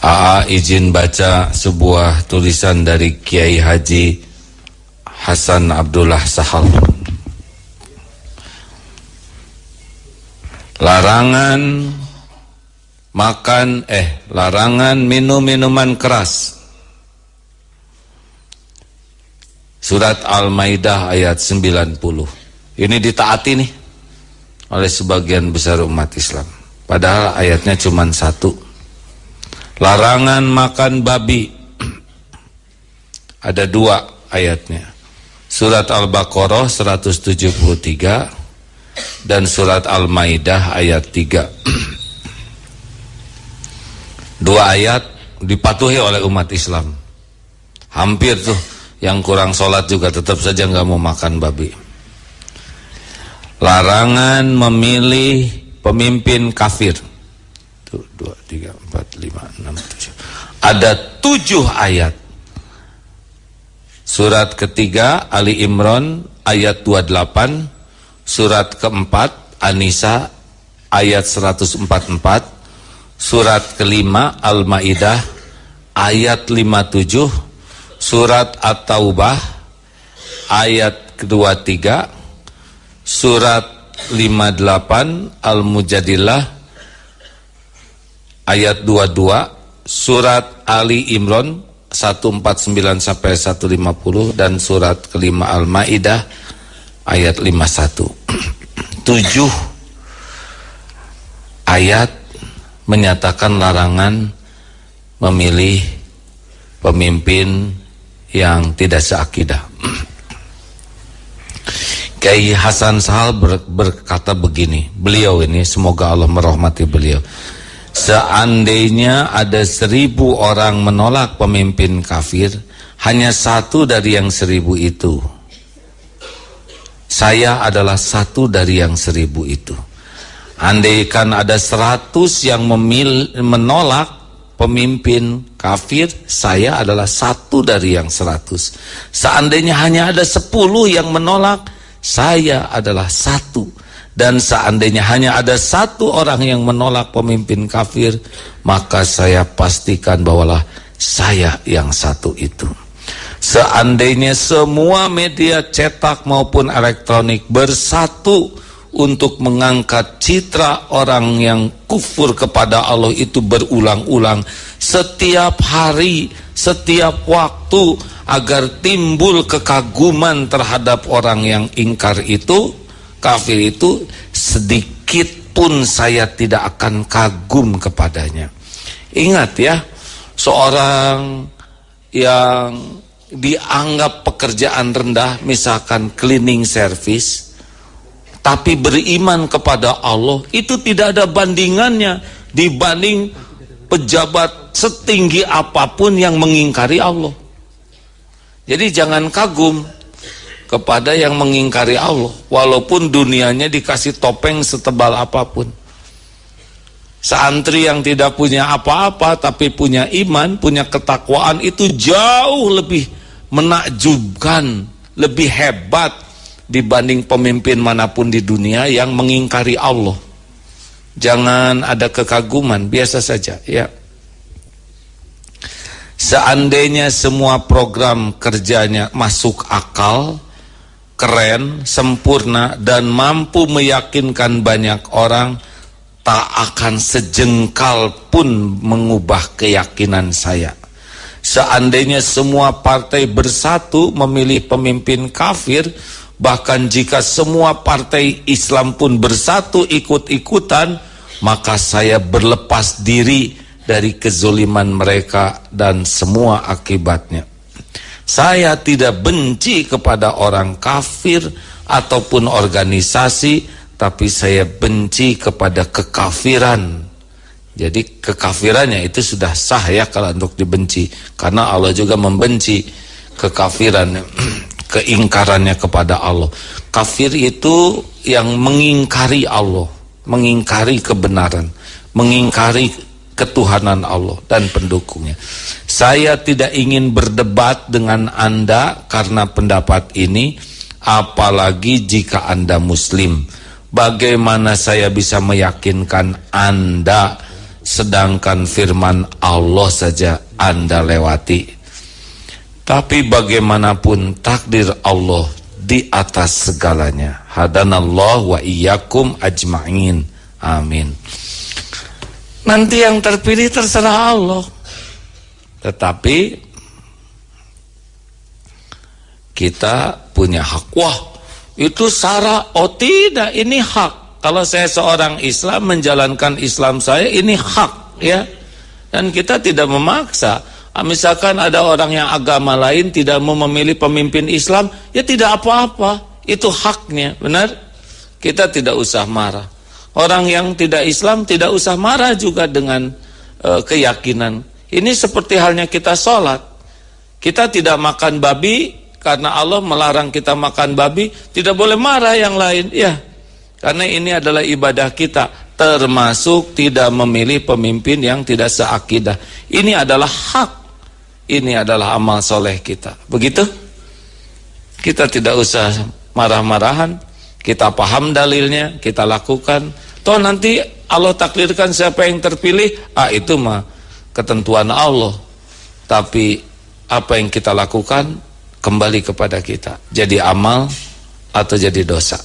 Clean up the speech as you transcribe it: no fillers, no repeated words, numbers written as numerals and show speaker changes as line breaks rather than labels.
AA izin baca sebuah tulisan dari Kiai Haji Hasan Abdullah Sahal. Larangan minum minuman keras. Surat Al-Maidah ayat 90. Ini ditaati nih oleh sebagian besar umat Islam. Padahal ayatnya cuma satu. Larangan makan babi. Ada dua ayatnya. Surat Al-Baqarah 173 dan surat Al-Maidah ayat 3. Dua ayat dipatuhi oleh umat Islam. Hampir tuh yang kurang sholat juga tetap saja nggak mau makan babi. Larangan memilih pemimpin kafir. 1, 2, 3, 4, 5, 6, 7. Ada 7 ayat. Surat ketiga Ali Imran ayat 28, surat keempat An-Nisa ayat 144, surat kelima Al-Maidah ayat 57, surat At-Taubah ayat ke-23, surat 58 Al-Mujadilah ayat 22, surat Ali Imran 149 sampai 150 dan surat kelima Al-Maidah ayat 51. 7 ayat menyatakan larangan memilih pemimpin yang tidak seakidah. Kiai Hasan Sahal berkata begini, beliau ini semoga Allah merahmati beliau. Seandainya ada 1000 orang menolak pemimpin kafir, hanya satu dari yang 1000 itu. Saya adalah satu dari yang 1000 itu. Andaikan ada 100 yang menolak pemimpin kafir, saya adalah satu dari yang 100. Seandainya hanya ada 10 yang menolak, saya adalah satu. Dan seandainya hanya ada 1 orang yang menolak pemimpin kafir, maka saya pastikan bahawalah saya yang satu itu. Seandainya semua media cetak maupun elektronik bersatu untuk mengangkat citra orang yang kufur kepada Allah itu berulang-ulang setiap hari, setiap waktu, agar timbul kekaguman terhadap orang yang ingkar itu, kafir itu, sedikit pun saya tidak akan kagum kepadanya. Ingat ya, seorang yang dianggap pekerjaan rendah, misalkan cleaning service, tapi beriman kepada Allah, itu tidak ada bandingannya dibanding pejabat setinggi apapun yang mengingkari Allah. Jadi jangan kagum kepada yang mengingkari Allah, walaupun dunianya dikasih topeng setebal apapun. Santri yang tidak punya apa-apa tapi punya iman, punya ketakwaan, itu jauh lebih menakjubkan, lebih hebat dibanding pemimpin manapun di dunia yang mengingkari Allah. Jangan ada kekaguman, biasa saja ya. Seandainya semua program kerjanya masuk akal, keren, sempurna, dan mampu meyakinkan banyak orang, tak akan sejengkal pun mengubah keyakinan saya. Seandainya semua partai bersatu memilih pemimpin kafir, bahkan jika semua partai Islam pun bersatu ikut-ikutan, maka saya berlepas diri dari kezoliman mereka dan semua akibatnya. Saya tidak benci kepada orang kafir ataupun organisasi, tapi saya benci kepada kekafiran. Jadi kekafirannya itu sudah sah ya kalau untuk dibenci, karena Allah juga membenci kekafiran, keingkarannya kepada Allah. Kafir itu yang mengingkari Allah, mengingkari kebenaran, mengingkari ketuhanan Allah dan pendukungnya. Saya tidak ingin berdebat dengan Anda karena pendapat ini, apalagi jika Anda Muslim. Bagaimana saya bisa meyakinkan Anda sedangkan firman Allah saja Anda lewati. Tapi bagaimanapun takdir Allah di atas segalanya. Hadanallahu wa iyyakum ajma'in. Amin. Nanti yang terpilih terserah Allah. Tetapi kita punya hak. Wah, itu syarat. Oh tidak, ini hak. Kalau saya seorang Islam menjalankan Islam saya, ini hak, ya. Dan kita tidak memaksa. Misalkan ada orang yang agama lain tidak mau memilih pemimpin Islam, ya tidak apa-apa. Itu haknya, benar? Kita tidak usah marah. Orang yang tidak Islam tidak usah marah juga dengan keyakinan. Ini seperti halnya kita sholat. Kita tidak makan babi karena Allah melarang kita makan babi, tidak boleh marah yang lain, ya. Karena ini adalah ibadah kita, termasuk tidak memilih pemimpin yang tidak seakidah. Ini adalah hak. Ini adalah amal soleh kita. Begitu? Kita tidak usah marah-marahan. Kita paham dalilnya, kita lakukan. Toh nanti Allah takdirkan siapa yang terpilih, itu mah ketentuan Allah. Tapi apa yang kita lakukan kembali kepada kita. Jadi amal atau jadi dosa.